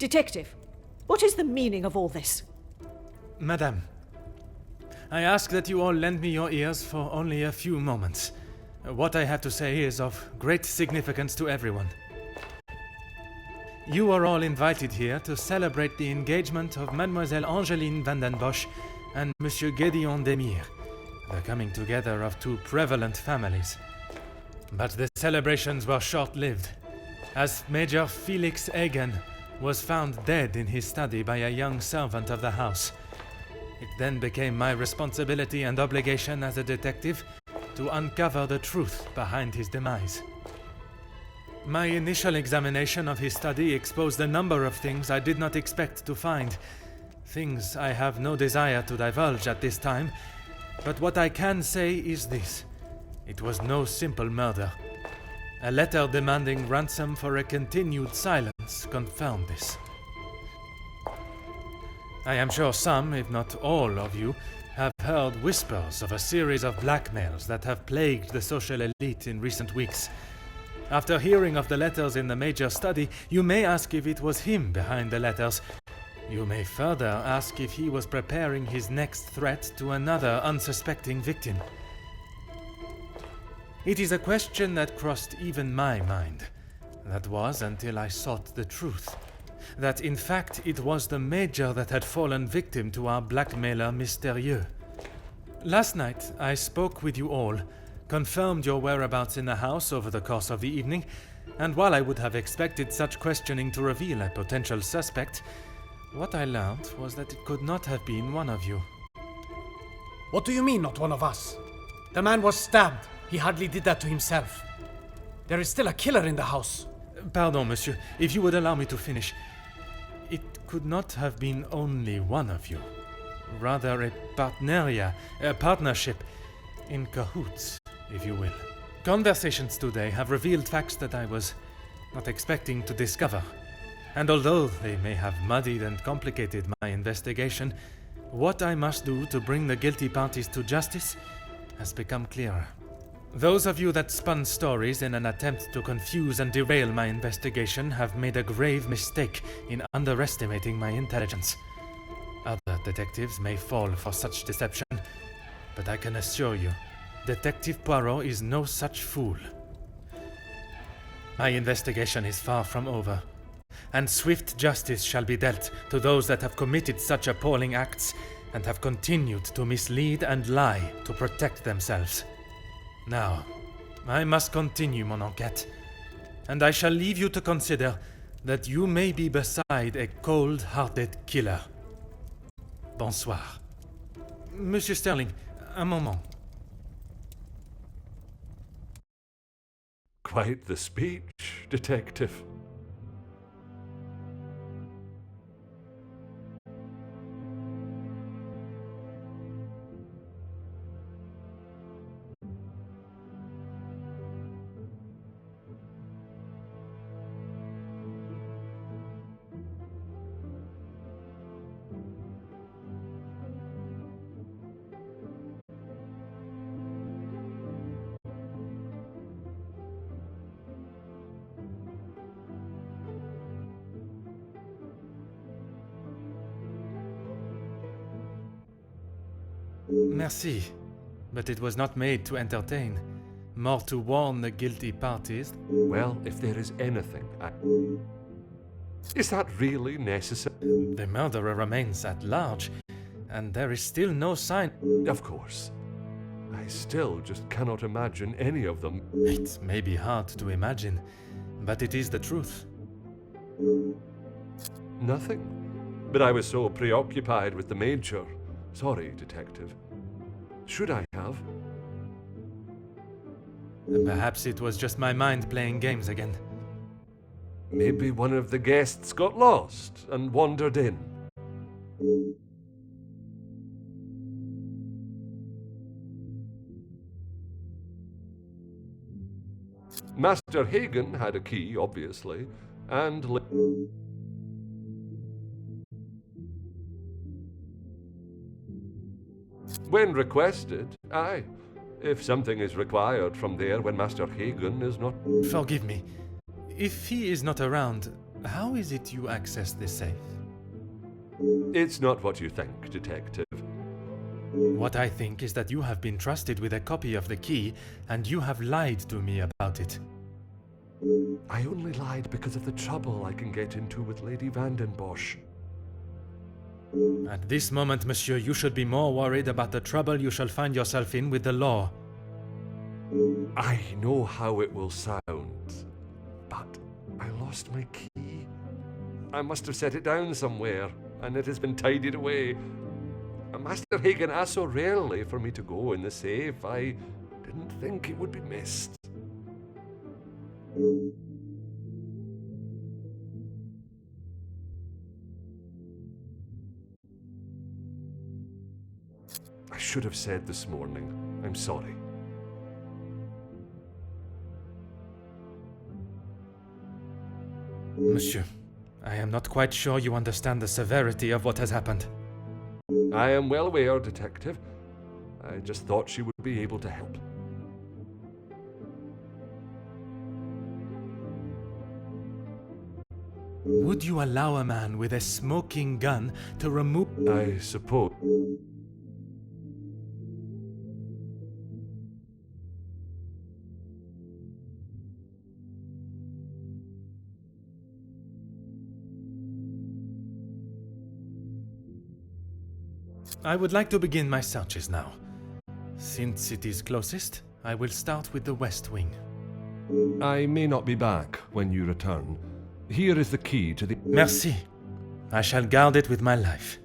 Detective, what is the meaning of all this? Madame, I ask that you all lend me your ears for only a few moments. What I have to say is of great significance to everyone. You are all invited here to celebrate the engagement of Mademoiselle Angeline van den Bosch and Monsieur Gedeon Demir, the coming together of two prevalent families. But the celebrations were short-lived, as Major Felix Hagen was found dead in his study by a young servant of the house. It then became my responsibility and obligation as a detective to uncover the truth behind his demise. My initial examination of his study exposed a number of things I did not expect to find. Things I have no desire to divulge at this time, but what I can say is this. It was no simple murder. A letter demanding ransom for a continued silence confirmed this. I am sure some, if not all of you, have heard whispers of a series of blackmails that have plagued the social elite in recent weeks. After hearing of the letters in the major study, you may ask if it was him behind the letters. You may further ask if he was preparing his next threat to another unsuspecting victim. It is a question that crossed even my mind. That was until I sought the truth. That in fact it was the Major that had fallen victim to our blackmailer Mystérieux. Last night I spoke with you all, confirmed your whereabouts in the house over the course of the evening, and while I would have expected such questioning to reveal a potential suspect, what I learned was that it could not have been one of you. What do you mean, not one of us? The man was stabbed. He hardly did that to himself. There is still a killer in the house. Pardon, monsieur, if you would allow me to finish. It could not have been only one of you. Rather a partneria, a partnership, in cahoots, if you will. Conversations today have revealed facts that I was not expecting to discover. And although they may have muddied and complicated my investigation, what I must do to bring the guilty parties to justice has become clearer. Those of you that spun stories in an attempt to confuse and derail my investigation have made a grave mistake in underestimating my intelligence. Other detectives may fall for such deception, but I can assure you, Detective Poirot is no such fool. My investigation is far from over, and swift justice shall be dealt to those that have committed such appalling acts and have continued to mislead and lie to protect themselves. Now, I must continue mon enquête, and I shall leave you to consider that you may be beside a cold-hearted killer. Bonsoir. Monsieur Sterling, un moment. Quite the speech, detective. Merci, but it was not made to entertain, more to warn the guilty parties. Well, if there is anything, Is that really necessary? The murderer remains at large, and there is still no sign. Of course. I still just cannot imagine any of them. It may be hard to imagine, but it is the truth. Nothing. But I was so preoccupied with the Major. Sorry, detective. Should I have? Perhaps it was just my mind playing games again. Maybe one of the guests got lost and wandered in. Master Hagen had a key, obviously, and... When requested, aye. If something is required from there when Master Hagen is not... Forgive me. If he is not around, how is it you access this safe? It's not what you think, Detective. What I think is that you have been trusted with a copy of the key, and you have lied to me about it. I only lied because of the trouble I can get into with Lady Vandenbosch. At this moment, monsieur, you should be more worried about the trouble you shall find yourself in with the law. I know how it will sound, but I lost my key. I must have set it down somewhere, and it has been tidied away. Master Hagen asked so rarely for me to go in the safe, I didn't think it would be missed. I should have said this morning. I'm sorry. Monsieur, I am not quite sure you understand the severity of what has happened. I am well aware, Detective. I just thought she would be able to help. Would you allow a man with a smoking gun to remove... I suppose. I would like to begin my searches now. Since it is closest, I will start with the west wing. I may not be back when you return. Here is the key to the... Merci. I shall guard it with my life.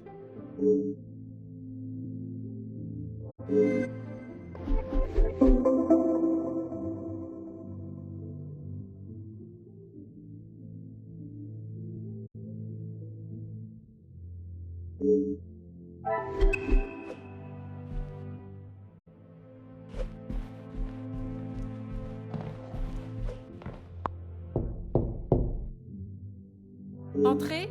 Entrez.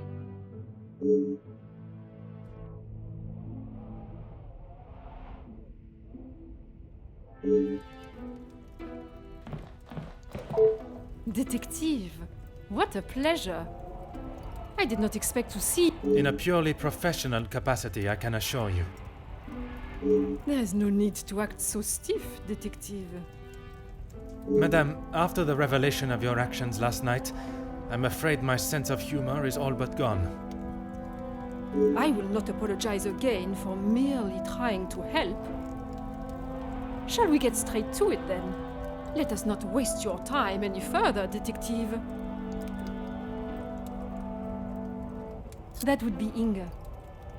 Detective, what a pleasure. I did not expect to see... In a purely professional capacity, I can assure you. There is no need to act so stiff, Detective. Madame, after the revelation of your actions last night, I'm afraid my sense of humor is all but gone. I will not apologize again for merely trying to help. Shall we get straight to it then? Let us not waste your time any further, Detective. That would be Inge.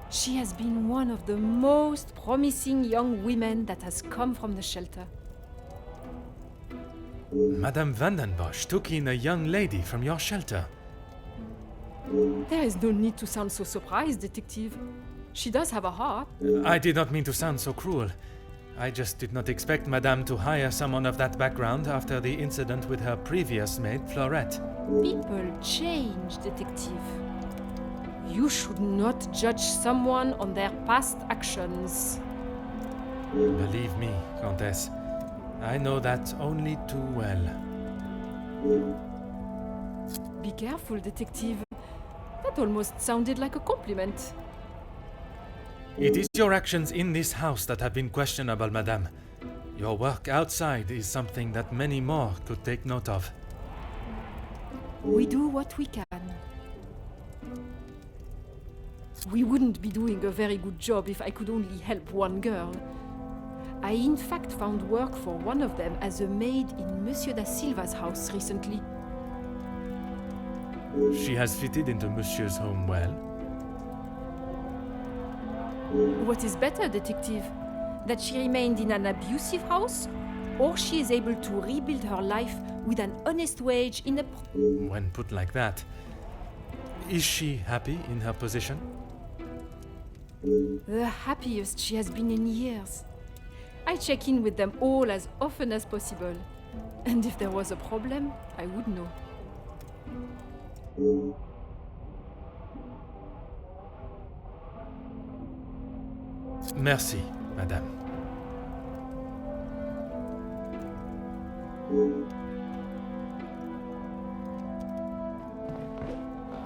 She has been one of the most promising young women that has come from the shelter. Madame Vandenbosch took in a young lady from your shelter. There is no need to sound so surprised, Detective. She does have a heart. I did not mean to sound so cruel. I just did not expect Madame to hire someone of that background after the incident with her previous maid, Florette. People change, Detective. You should not judge someone on their past actions. Believe me, Countess, I know that only too well. Be careful, Detective. That almost sounded like a compliment. It is your actions in this house that have been questionable, Madame. Your work outside is something that many more could take note of. We do what we can. We wouldn't be doing a very good job if I could only help one girl. I in fact found work for one of them as a maid in Monsieur da Silva's house recently. She has fitted into Monsieur's home well. What is better, Detective? That she remained in an abusive house, or she is able to rebuild her life with an honest wage in a... When put like that, is she happy in her position? The happiest she has been in years. I check in with them all as often as possible. And if there was a problem, I would know. Merci, Madame.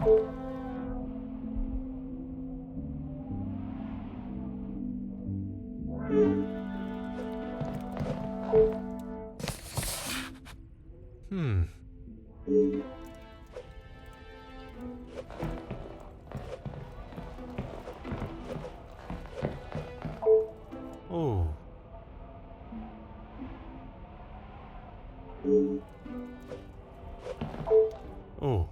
Oh. Oh.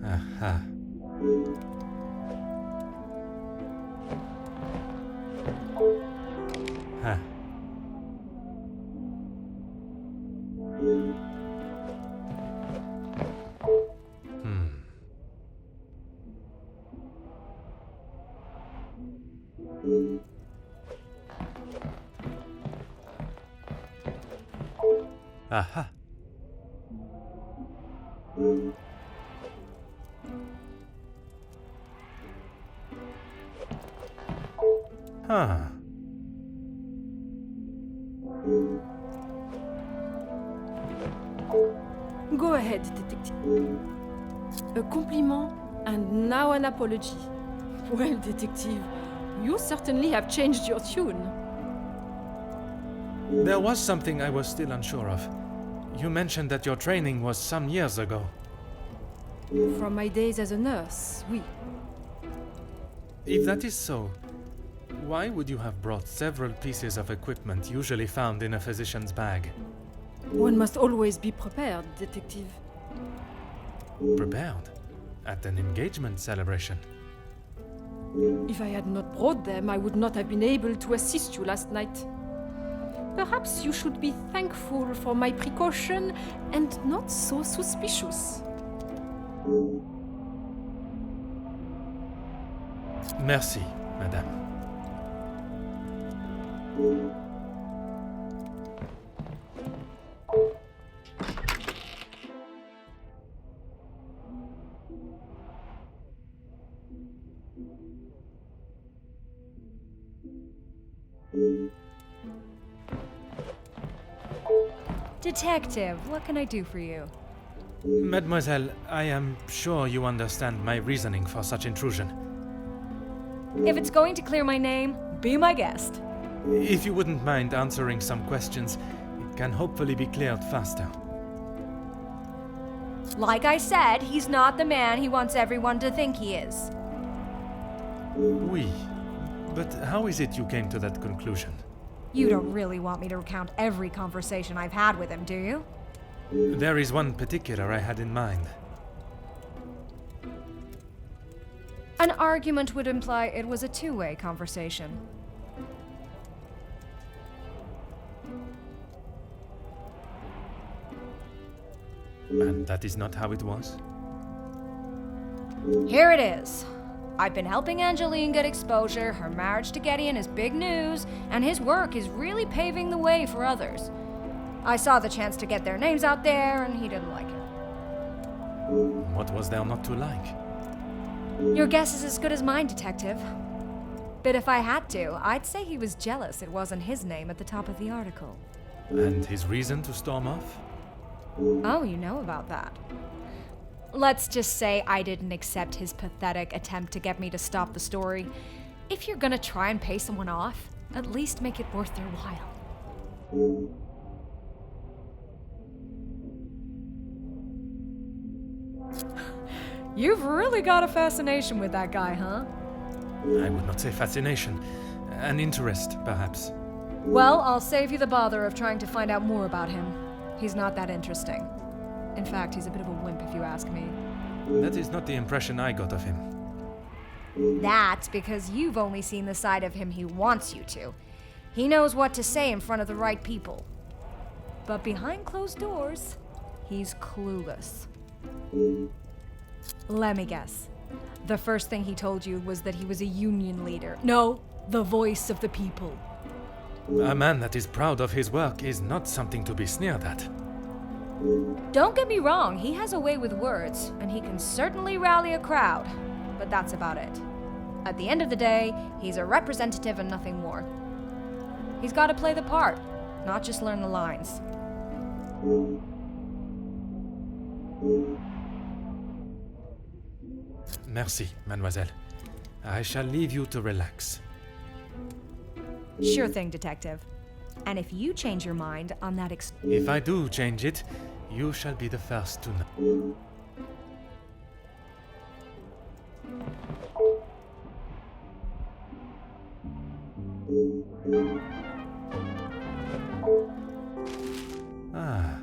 Aha. Ha. Aha. Huh. Go ahead, detective. A compliment and now an apology. Well, detective, you certainly have changed your tune. There was something I was still unsure of. You mentioned that your training was some years ago. From my days as a nurse, oui. If that is so, why would you have brought several pieces of equipment usually found in a physician's bag? One must always be prepared, detective. Prepared? At an engagement celebration? If I had not brought them, I would not have been able to assist you last night. Perhaps you should be thankful for my precaution and not so suspicious. Merci, madame. Detective, what can I do for you? Mademoiselle, I am sure you understand my reasoning for such intrusion. If it's going to clear my name, be my guest. If you wouldn't mind answering some questions, it can hopefully be cleared faster. Like I said, he's not the man he wants everyone to think he is. Oui, but how is it you came to that conclusion? You don't really want me to recount every conversation I've had with him, do you? There is one particular I had in mind. An argument would imply it was a two-way conversation. And that is not how it was? Here it is. I've been helping Angeline get exposure, her marriage to Gedeon is big news, and his work is really paving the way for others. I saw the chance to get their names out there, and he didn't like it. What was there not to like? Your guess is as good as mine, detective. But if I had to, I'd say he was jealous it wasn't his name at the top of the article. And his reason to storm off? Oh, you know about that. Let's just say I didn't accept his pathetic attempt to get me to stop the story. If you're gonna try and pay someone off, at least make it worth their while. You've really got a fascination with that guy, huh? I would not say fascination. An interest, perhaps. Well, I'll save you the bother of trying to find out more about him. He's not that interesting. In fact, he's a bit of a wimp if you ask me. That is not the impression I got of him. That's because you've only seen the side of him he wants you to. He knows what to say in front of the right people. But behind closed doors, he's clueless. Let me guess. The first thing he told you was that he was a union leader. No, the voice of the people. A man that is proud of his work is not something to be sneered at. Don't get me wrong, he has a way with words, and he can certainly rally a crowd. But that's about it. At the end of the day, he's a representative and nothing more. He's got to play the part, not just learn the lines. Merci, mademoiselle. I shall leave you to relax. Sure thing, Detective. And if you change your mind on that If I do change it, you shall be the first to know. Ah.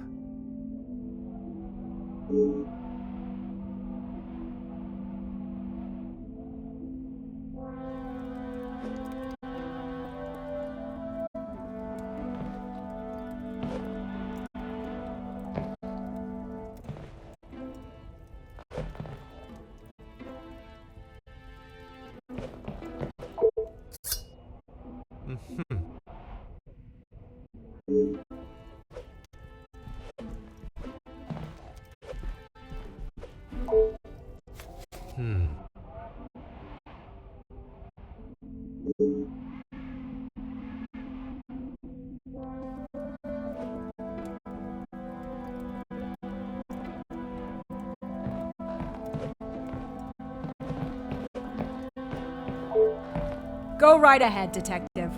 Go right ahead, Detective.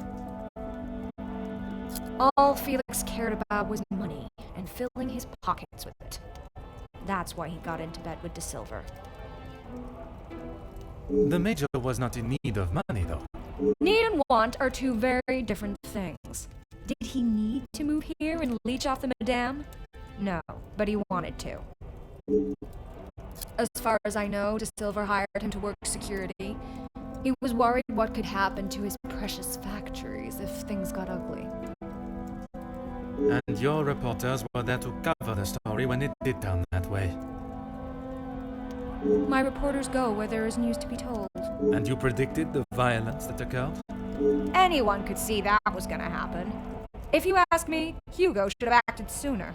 All Felix cared about was money and filling his pockets with it. That's why he got into bed with Da Silva. The Major was not in need of money, though. Need and want are two very different things. Did he need to move here and leech off the madame? No, but he wanted to. As far as I know, Da Silva hired him to work security. He was worried what could happen to his precious factories if things got ugly. And your reporters were there to cover the story when it did turn that way. My reporters go where there is news to be told. And you predicted the violence that occurred? Anyone could see that was gonna happen. If you ask me, Hugo should have acted sooner.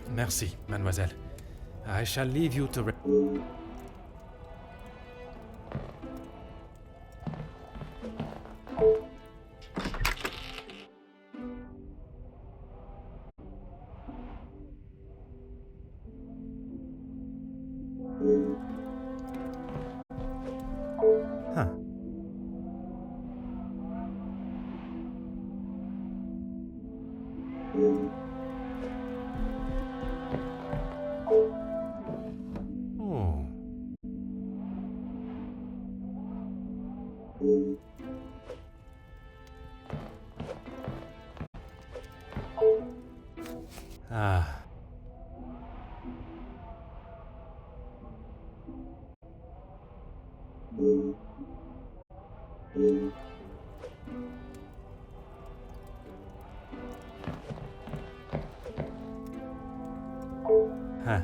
Merci, mademoiselle. I shall leave you to Huh. Oh. Ah. Huh.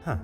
Huh.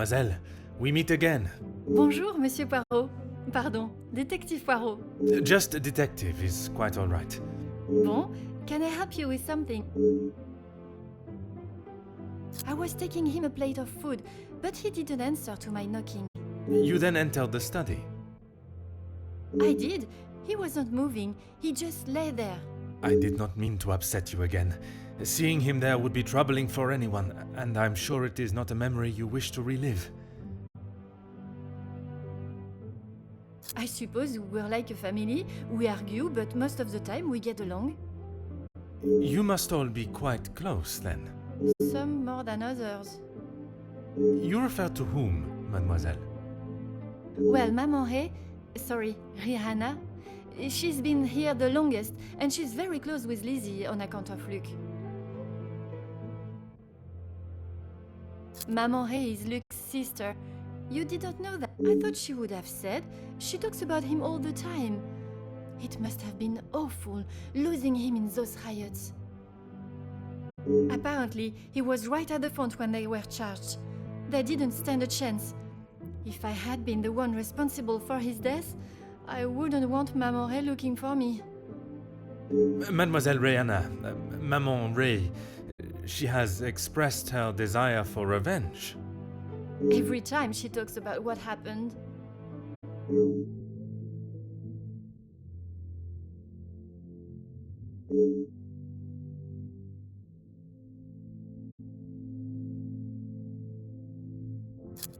mademoiselle. We meet again. Bonjour, Monsieur Poirot. Pardon, Détective Poirot. Just a detective is quite all right. Bon, can I help you with something? I was taking him a plate of food, but he didn't answer to my knocking. You then entered the study. I did. He wasn't moving. He just lay there. I did not mean to upset you again. Seeing him there would be troubling for anyone, and I'm sure it is not a memory you wish to relive. I suppose we're like a family. We argue, but most of the time we get along. You must all be quite close, then. Some more than others. You refer to whom, mademoiselle? Well, Maman Rehana, she's been here the longest, and she's very close with Lizzie on account of Luc. Maman is Luc's sister. You didn't know that? I thought she would have said. She talks about him all the time. It must have been awful, losing him in those riots. Apparently, he was right at the front when they were charged. They didn't stand a chance. If I had been the one responsible for his death, I wouldn't want Maman looking for me. Mademoiselle Rehana, Maman Ray, she has expressed her desire for revenge. Every time she talks about what happened.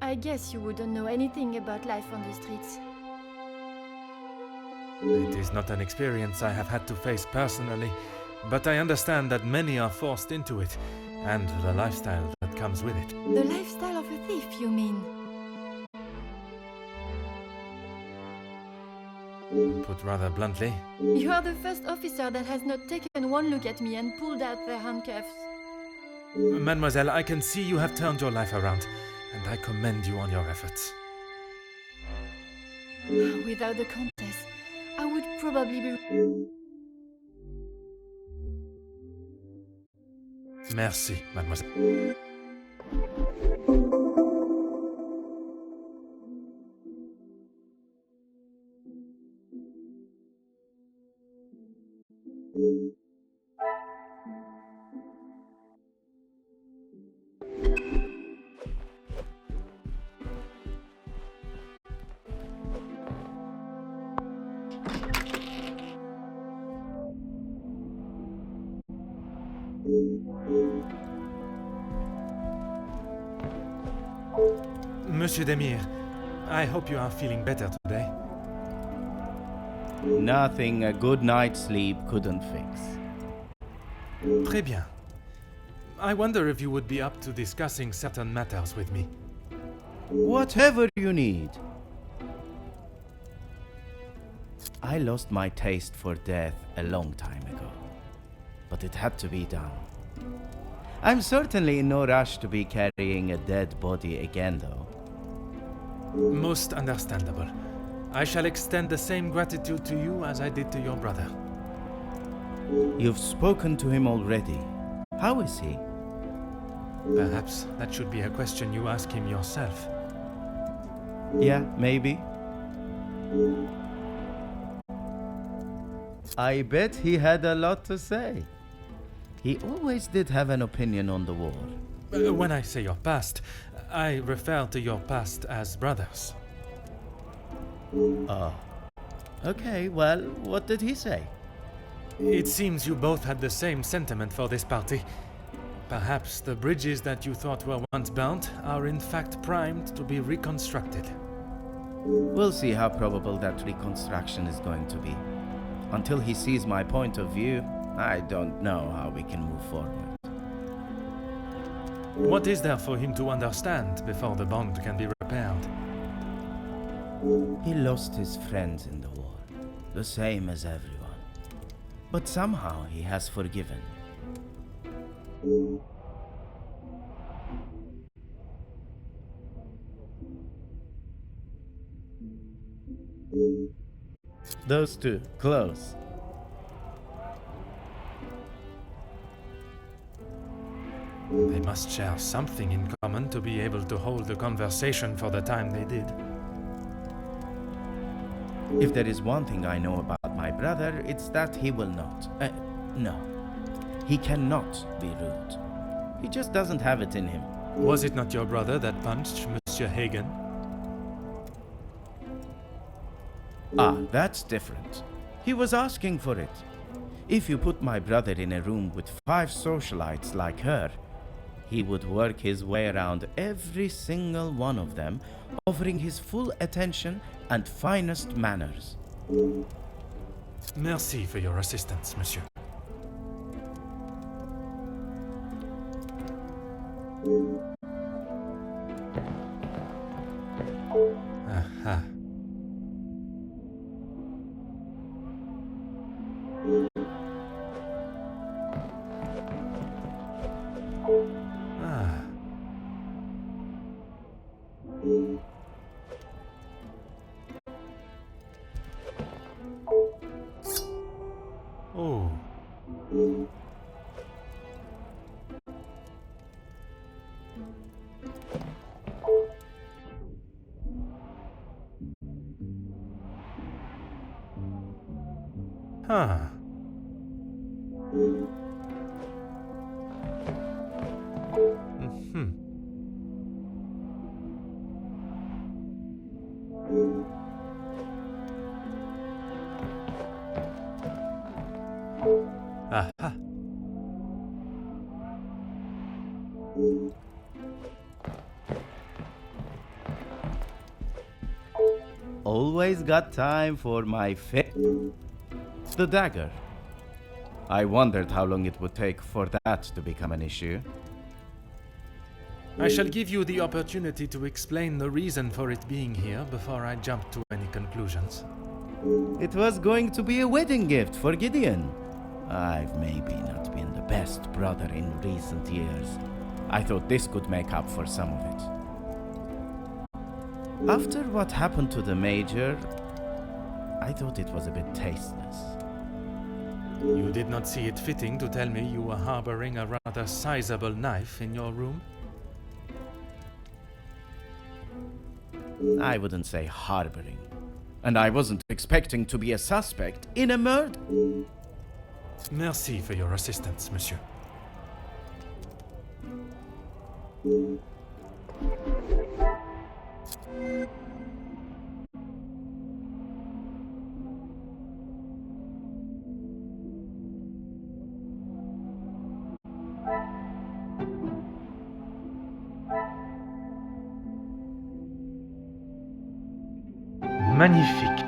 I guess you wouldn't know anything about life on the streets. It is not an experience I have had to face personally, but I understand that many are forced into it, and the lifestyle that comes with it. The lifestyle of a thief, you mean? Put rather bluntly. You are the first officer that has not taken one look at me and pulled out their handcuffs. Mademoiselle, I can see you have turned your life around, and I commend you on your efforts. Without the Countess, I would probably be... Merci, mademoiselle. Monsieur Demir, I hope you are feeling better today. Nothing a good night's sleep couldn't fix. Très bien. I wonder if you would be up to discussing certain matters with me. Whatever you need. I lost my taste for death a long time ago, but it had to be done. I'm certainly in no rush to be carrying a dead body again, though. Most understandable. I shall extend the same gratitude to you as I did to your brother. You've spoken to him already. How is he? Perhaps that should be a question you ask him yourself. Yeah, maybe. I bet he had a lot to say. He always did have an opinion on the war. When I say your past, I refer to your past as brothers. Oh. Okay, well, what did he say? It seems you both had the same sentiment for this party. Perhaps the bridges that you thought were once burnt are in fact primed to be reconstructed. We'll see how probable that reconstruction is going to be. Until he sees my point of view, I don't know how we can move forward. What is there for him to understand before the bond can be repaired? He lost his friends in the war, the same as everyone. But somehow he has forgiven. Those two, close. They must share something in common to be able to hold the conversation for the time they did. If there is one thing I know about my brother, it's that he will not. No. He cannot be rude. He just doesn't have it in him. Was it not your brother that punched Monsieur Hagen? Ah, that's different. He was asking for it. If you put my brother in a room with 5 socialites like her, he would work his way around every single one of them, offering his full attention and finest manners. Merci for your assistance, monsieur. Aha. Ah. Oh. Huh. Mm-hmm. Aha. Always got time for my The dagger. I wondered how long it would take for that to become an issue. I shall give you the opportunity to explain the reason for it being here before I jump to any conclusions. It was going to be a wedding gift for Gideon. I've maybe not been the best brother in recent years. I thought this could make up for some of it. After what happened to the Major, I thought it was a bit tasteless. You did not see it fitting to tell me you were harboring a rather sizable knife in your room? I wouldn't say harboring. And I wasn't expecting to be a suspect in a murder. Merci for your assistance, monsieur. Magnifique.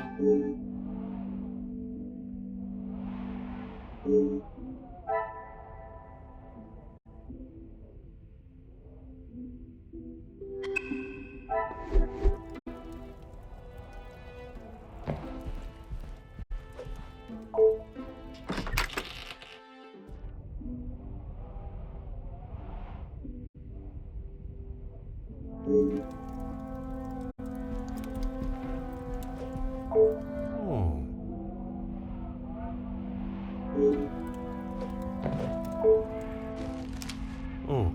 Oh. Oh.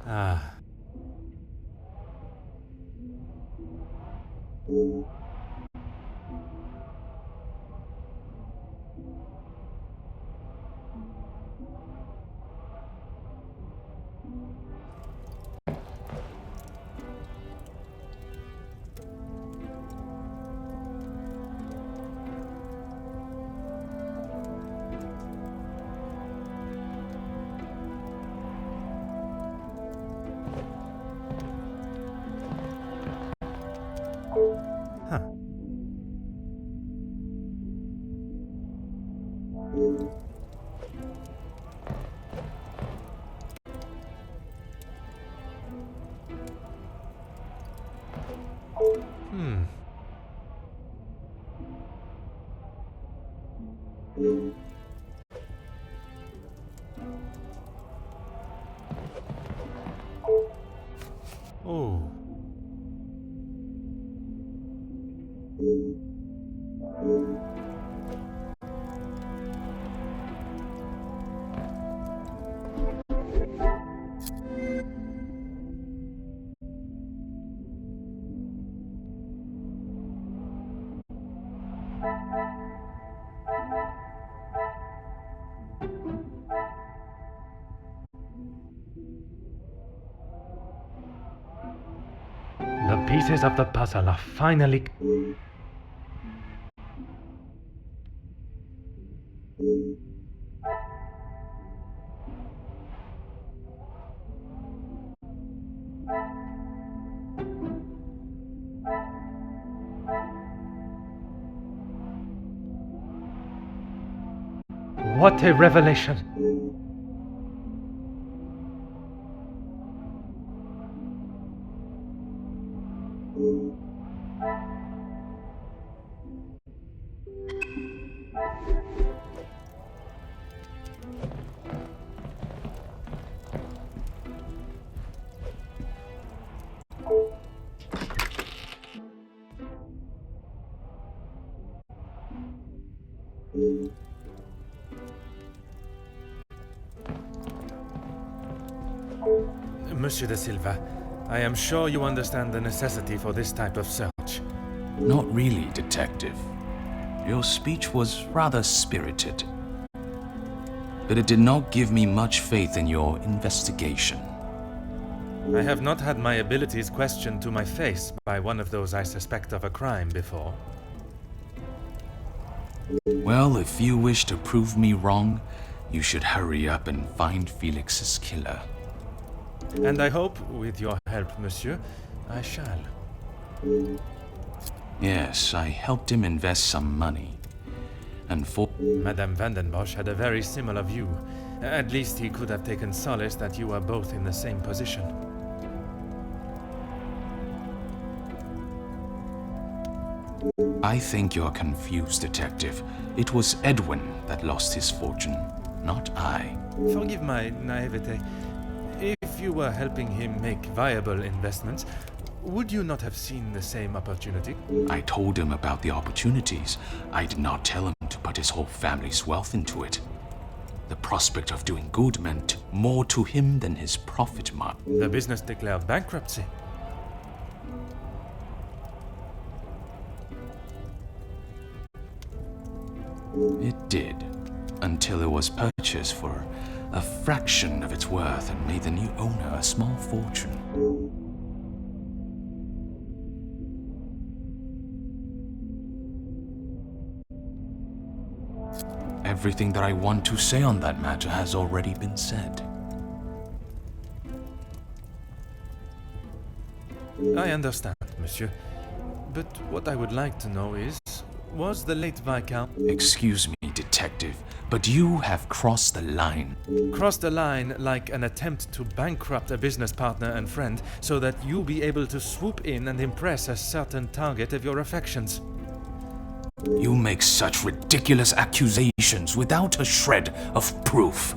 Ah. Huh. Hmm. Oh. pieces of the puzzle are finally... What a revelation! Monsieur da Silva, I am sure you understand the necessity for this type of search. Not really, Detective. Your speech was rather spirited. But it did not give me much faith in your investigation. I have not had my abilities questioned to my face by one of those I suspect of a crime before. Well, if you wish to prove me wrong, you should hurry up and find Felix's killer. And I hope, with your help, monsieur, I shall. Yes, I helped him invest some money. And for... Madame Vandenbosch had a very similar view. At least he could have taken solace that you were both in the same position. I think you're confused, Detective. It was Edwin that lost his fortune, not I. Forgive my naivete. If you were helping him make viable investments, would you not have seen the same opportunity? I told him about the opportunities. I did not tell him to put his whole family's wealth into it. The prospect of doing good meant more to him than his profit margin. The business declared bankruptcy. It did, until it was purchased for a fraction of its worth and made the new owner a small fortune. Everything that I want to say on that matter has already been said. I understand, monsieur. But what I would like to know is, was the late Viscount... Excuse me, Detective, but you have crossed the line. Crossed the line like an attempt to bankrupt a business partner and friend so that you be able to swoop in and impress a certain target of your affections. You make such ridiculous accusations without a shred of proof.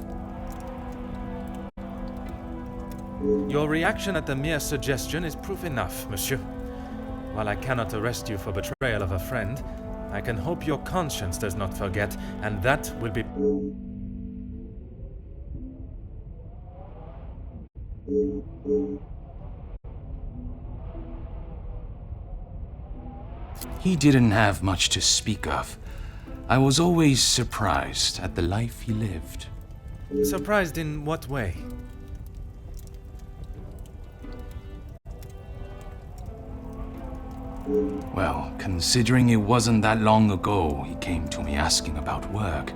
Your reaction at the mere suggestion is proof enough, monsieur. While I cannot arrest you for betrayal of a friend, I can hope your conscience does not forget, and that will be... He didn't have much to speak of. I was always surprised at the life he lived. Surprised in what way? Well, considering it wasn't that long ago he came to me asking about work,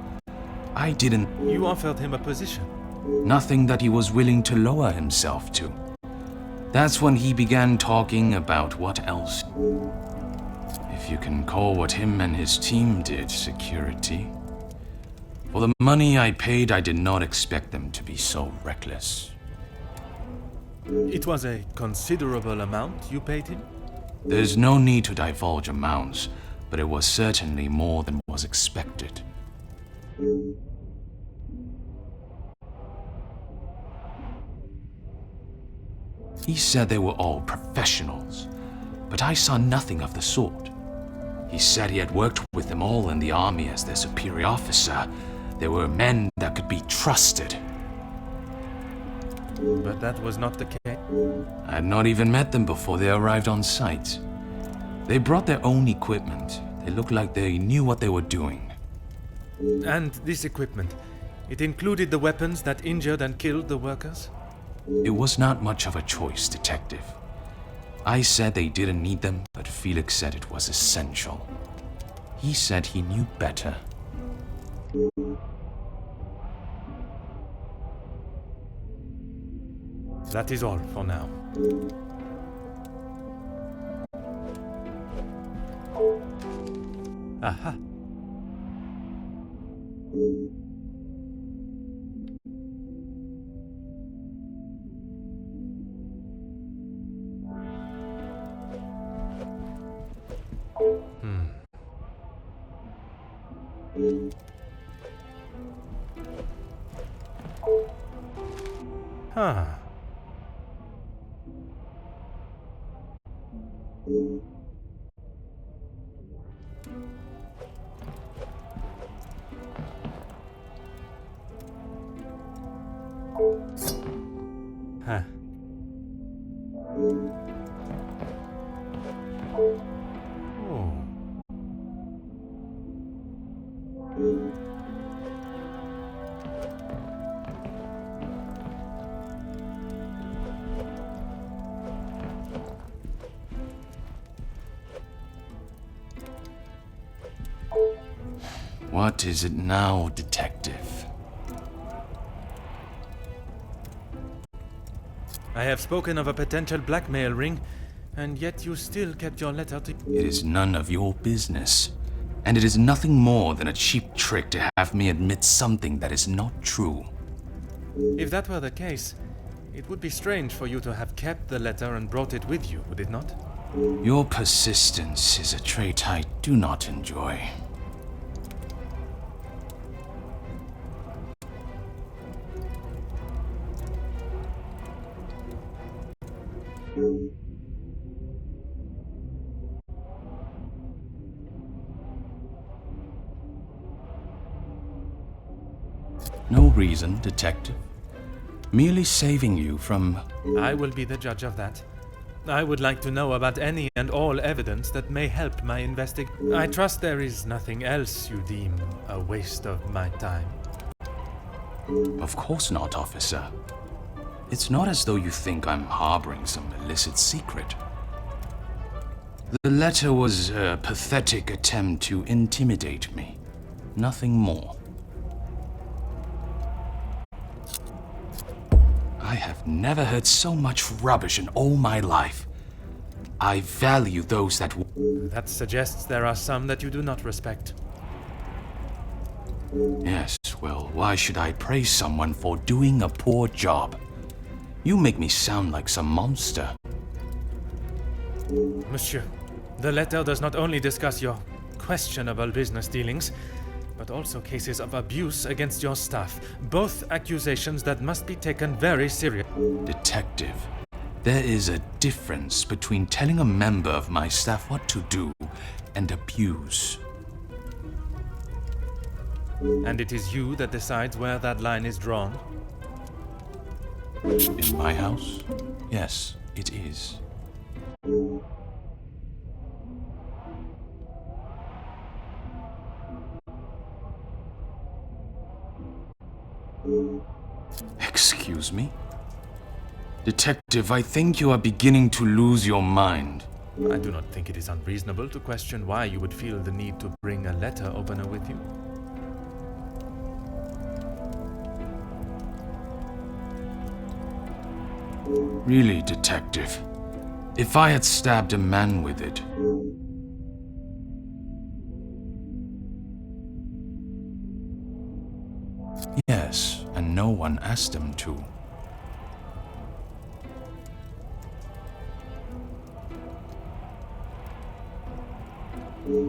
I didn't... You offered him a position. Nothing that he was willing to lower himself to. That's when he began talking about what else. If you can call what him and his team did security. For the money I paid, I did not expect them to be so reckless. It was a considerable amount you paid him? There's no need to divulge amounts, but it was certainly more than was expected. He said they were all professionals, but I saw nothing of the sort. He said he had worked with them all in the army as their superior officer. They were men that could be trusted. But that was not the case. I had not even met them before they arrived on site. They brought their own equipment. They looked like they knew what they were doing. And this equipment, it included the weapons that injured and killed the workers? It was not much of a choice, Detective. I said they didn't need them, but Felix said it was essential. He said he knew better. That is all for now. Aha. Huh. Huh. Oh. What is it now, detective? I have spoken of a potential blackmail ring, and yet you still kept your letter to... It is none of your business. And it is nothing more than a cheap trick to have me admit something that is not true. If that were the case, it would be strange for you to have kept the letter and brought it with you, would it not? Your persistence is a trait I do not enjoy. No reason, detective. Merely saving you from... I will be the judge of that. I would like to know about any and all evidence that may help my investigation. I trust there is nothing else you deem a waste of my time. Of course not, officer. It's not as though you think I'm harboring some illicit secret. The letter was a pathetic attempt to intimidate me. Nothing more. I have never heard so much rubbish in all my life. I value those that... That suggests there are some that you do not respect. Yes, well, why should I praise someone for doing a poor job? You make me sound like some monster. Monsieur, the letter does not only discuss your questionable business dealings, but also cases of abuse against your staff. Both accusations that must be taken very seriously. Detective, there is a difference between telling a member of my staff what to do and abuse. And it is you that decides where that line is drawn? In my house? Yes, it is. Excuse me? Detective, I think you are beginning to lose your mind. I do not think it is unreasonable to question why you would feel the need to bring a letter opener with you. Really, detective, if I had stabbed a man with it... Yes, and no one asked him to.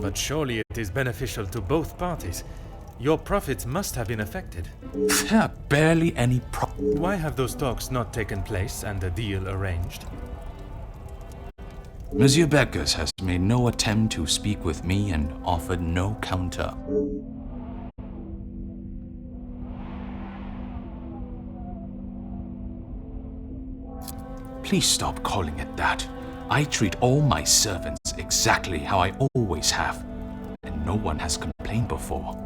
But surely it is beneficial to both parties. Your profits must have been affected. There are barely any Why have those talks not taken place and a deal arranged? Monsieur Beckers has made no attempt to speak with me and offered no counter. Please stop calling it that. I treat all my servants exactly how I always have, and no one has complained before.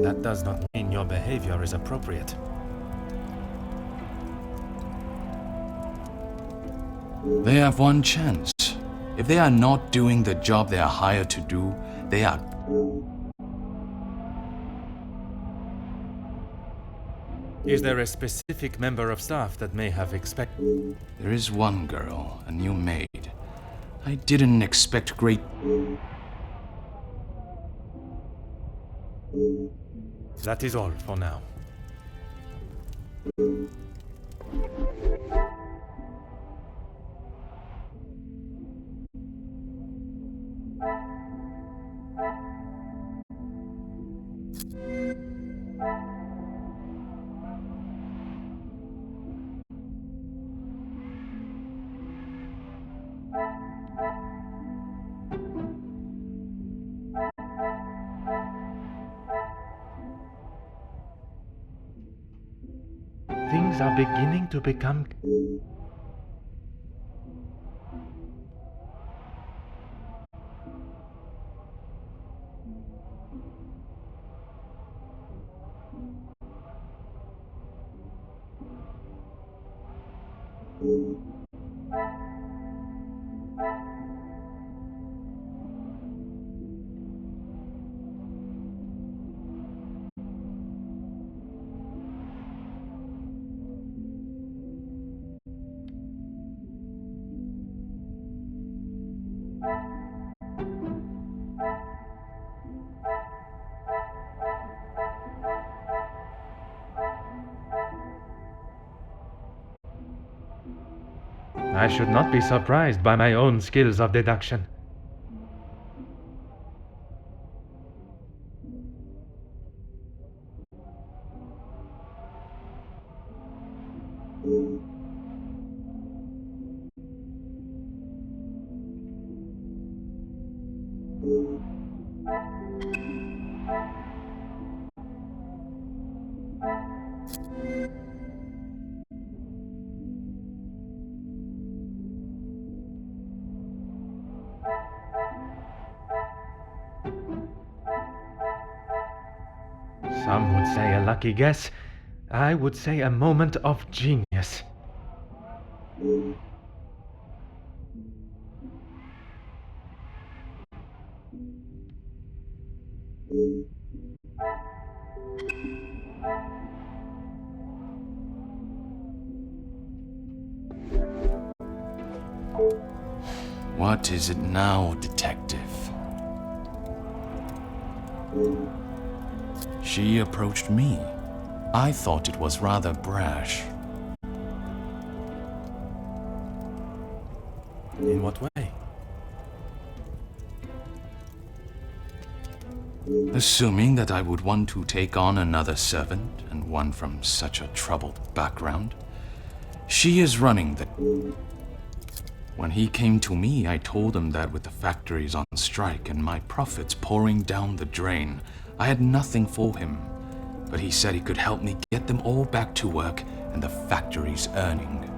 That does not mean your behavior is appropriate. They have one chance. If they are not doing the job they are hired to do, they are... Is there a specific member of staff that may have expected? There is one girl, a new maid. I didn't expect great... That is all for now. Things are beginning to become... I should not be surprised by my own skills of deduction. Some would say a lucky guess. I would say a moment of genius. What is it now, detective? She approached me. I thought it was rather brash. In what way? Assuming that I would want to take on another servant, and one from such a troubled background. She is running the... When he came to me, I told him that with the factories on strike and my profits pouring down the drain, I had nothing for him. But he said he could help me get them all back to work and the factories earning.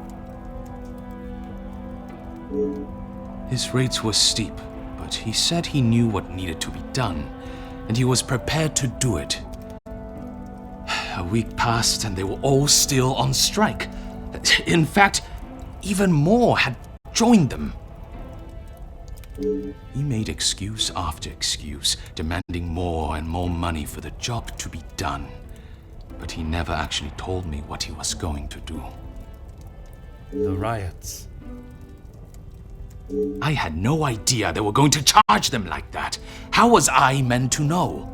His rates were steep, but he said he knew what needed to be done, and he was prepared to do it. A week passed and they were all still on strike. In fact, even more had joined them. He made excuse after excuse, demanding more and more money for the job to be done. But he never actually told me what he was going to do. The riots. I had no idea they were going to charge them like that. How was I meant to know?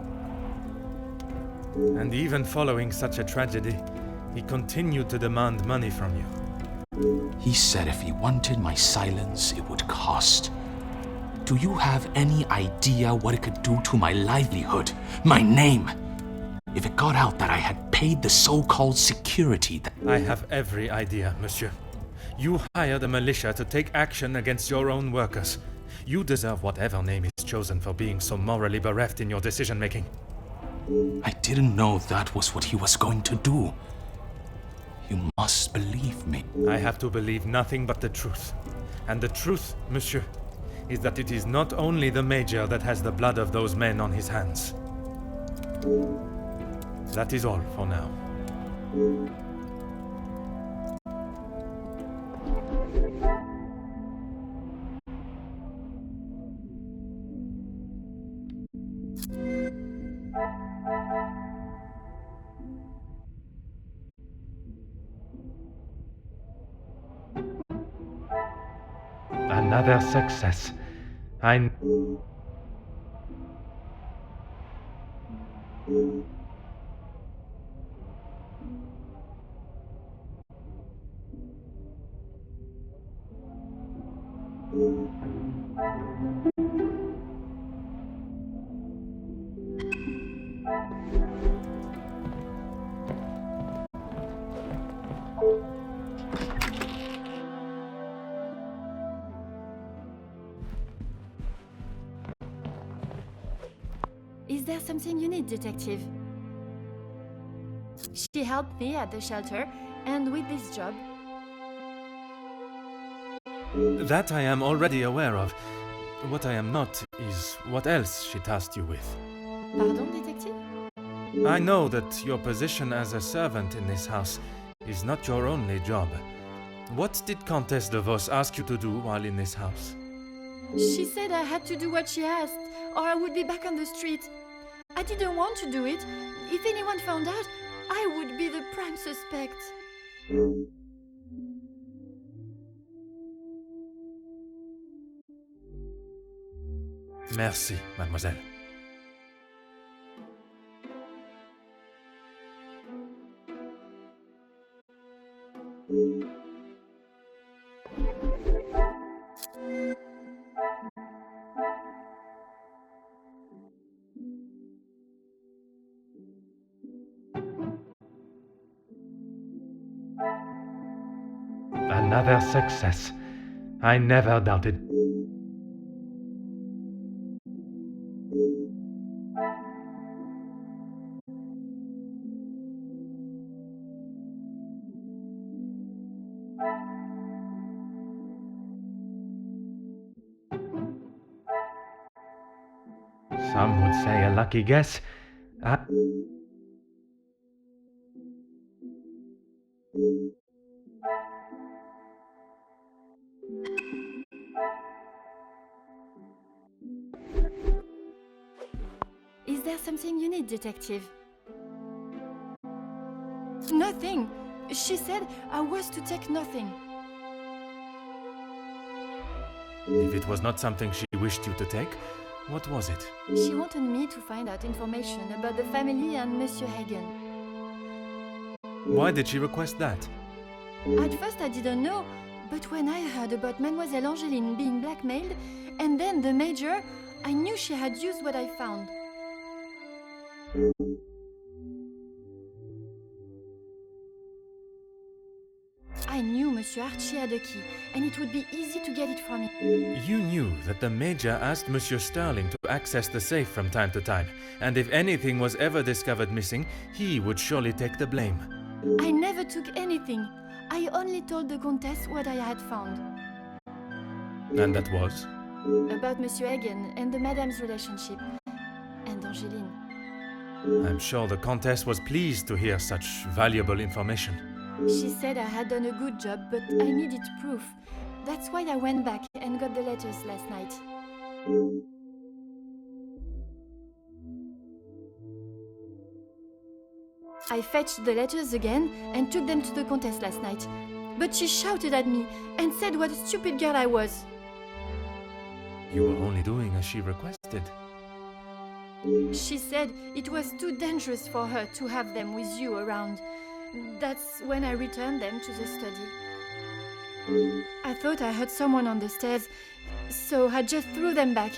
And even following such a tragedy, he continued to demand money from you. He said if he wanted my silence, it would cost. Do you have any idea what it could do to my livelihood, my name? If it got out that I had paid the so-called security that... I have every idea, monsieur. You hired a militia to take action against your own workers. You deserve whatever name is chosen for being so morally bereft in your decision-making. I didn't know that was what he was going to do. You must believe me. I have to believe nothing but the truth. And the truth, monsieur, is that it is not only the Major that has the blood of those men on his hands. That is all for now. Another success. Is there something you need, Detective? She helped me at the shelter, and with this job. That I am already aware of. What I am not is what else she tasked you with. Pardon, Detective? I know that your position as a servant in this house is not your only job. What did Countess de Vos ask you to do while in this house? She said I had to do what she asked, or I would be back on the street. I didn't want to do it. If anyone found out, I would be the prime suspect. Merci, mademoiselle. Another success. I never doubted. Some would say a lucky guess. Is there something you need, Detective? Nothing. She said I was to take nothing. If it was not something she wished you to take, what was it? She wanted me to find out information about the family and Monsieur Hagen. Why did she request that? At first I didn't know, but when I heard about Mademoiselle Angeline being blackmailed, and then the Major, I knew she had used what I found. I knew Monsieur Archie had a key, and it would be easy to get it from him. You knew that the Major asked Monsieur Sterling to access the safe from time to time, and if anything was ever discovered missing, he would surely take the blame. I never took anything. I only told the Countess what I had found. And that was? About Monsieur Hagen and the Madame's relationship. And Angeline. I'm sure the Countess was pleased to hear such valuable information. She said I had done a good job, but I needed proof. That's why I went back and got the letters last night. I fetched the letters again and took them to the Countess last night. But she shouted at me and said what a stupid girl I was. You were only doing as she requested. She said it was too dangerous for her to have them with you around. That's when I returned them to the study. I thought I heard someone on the stairs, so I just threw them back.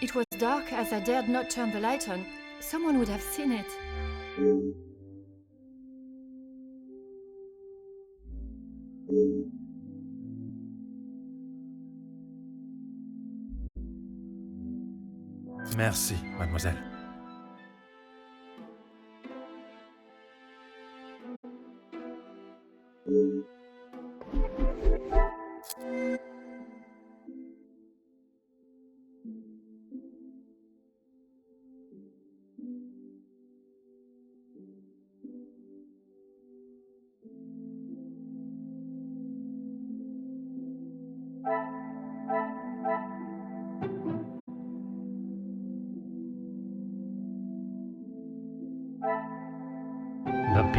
It was dark as I dared not turn the light on. Someone would have seen it. Merci, mademoiselle.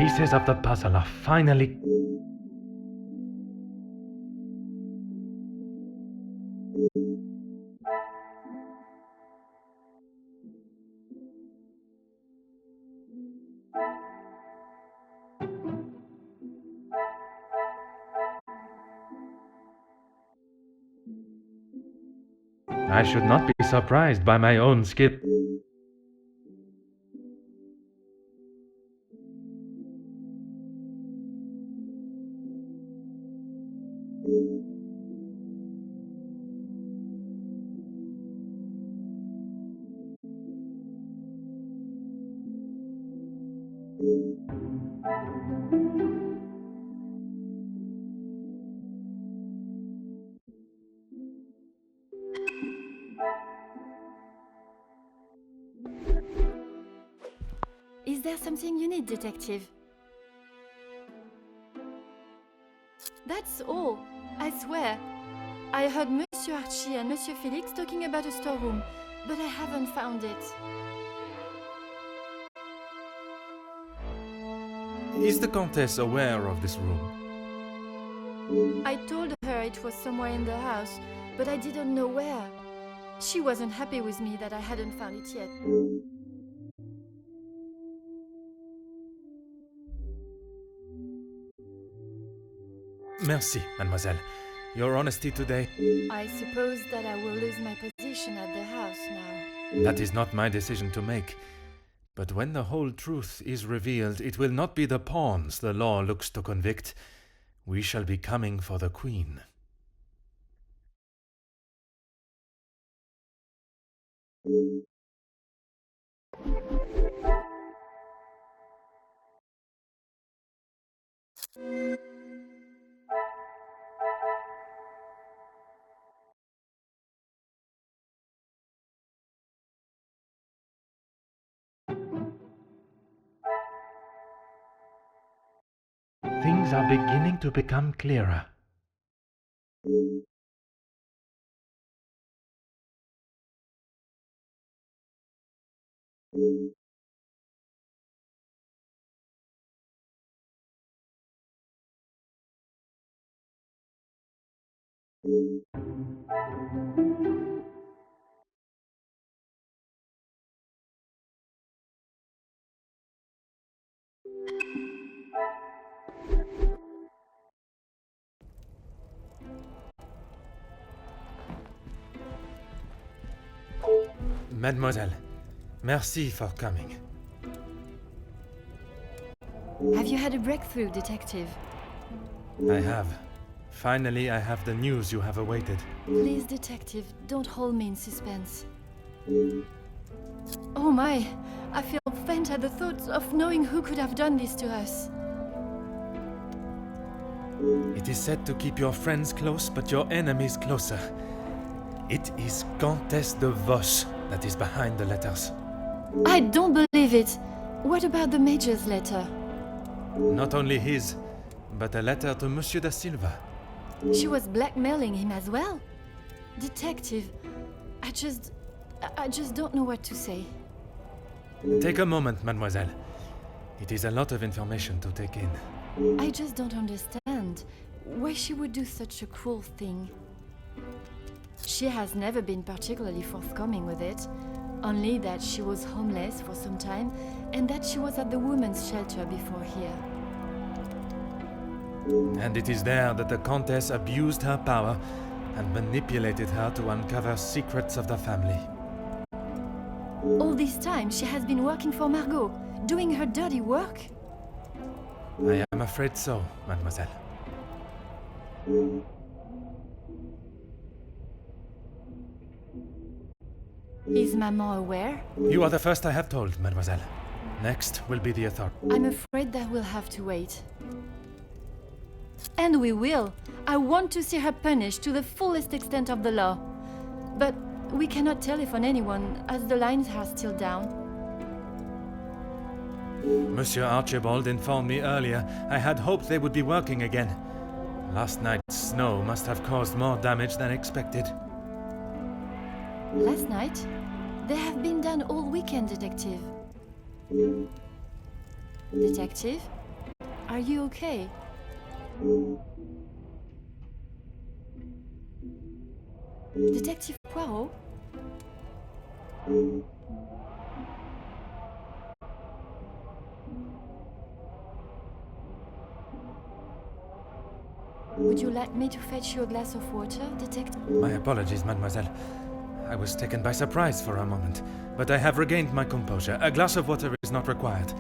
pieces of the puzzle are finally... I should not be surprised by my own skill. Is there something you need, detective? That's all, I swear. I heard Monsieur Archie and Monsieur Felix talking about a storeroom, but I haven't found it. Is the Countess aware of this room? I told her it was somewhere in the house, but I didn't know where. She wasn't happy with me that I hadn't found it yet. Merci, mademoiselle. Your honesty today... I suppose that I will lose my position at the house now. That is not my decision to make. But when the whole truth is revealed, it will not be the pawns the law looks to convict. We shall be coming for the Queen. Things are beginning to become clearer. Mademoiselle, merci for coming. Have you had a breakthrough, detective? I have. Finally, I have the news you have awaited. Please, detective, don't hold me in suspense. Oh my, I feel faint at the thought of knowing who could have done this to us. It is said to keep your friends close, but your enemies closer. It is Countess de Vos that is behind the letters. I don't believe it. What about the Major's letter? Not only his, but a letter to Monsieur da Silva. She was blackmailing him as well? Detective, I just don't know what to say. Take a moment, mademoiselle. It is a lot of information to take in. I just don't understand why she would do such a cruel thing. She has never been particularly forthcoming with it, only that she was homeless for some time and that she was at the women's shelter before here. And it is there that the Countess abused her power and manipulated her to uncover secrets of the family. All this time she has been working for Margot, doing her dirty work? I am afraid so, mademoiselle. Is Maman aware? You are the first I have told, mademoiselle. Next will be the authority. I'm afraid that we'll have to wait. And we will. I want to see her punished to the fullest extent of the law. But we cannot telephone anyone, as the lines are still down. Monsieur Archibald informed me earlier. I had hoped they would be working again. Last night's snow must have caused more damage than expected. Last night? They have been done all weekend, detective. Detective? Are you okay? Detective Poirot? Would you like me to fetch you a glass of water, Detective? My apologies, mademoiselle. I was taken by surprise for a moment, but I have regained my composure. A glass of water is not required.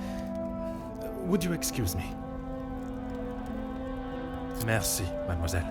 Would you excuse me? Merci, mademoiselle.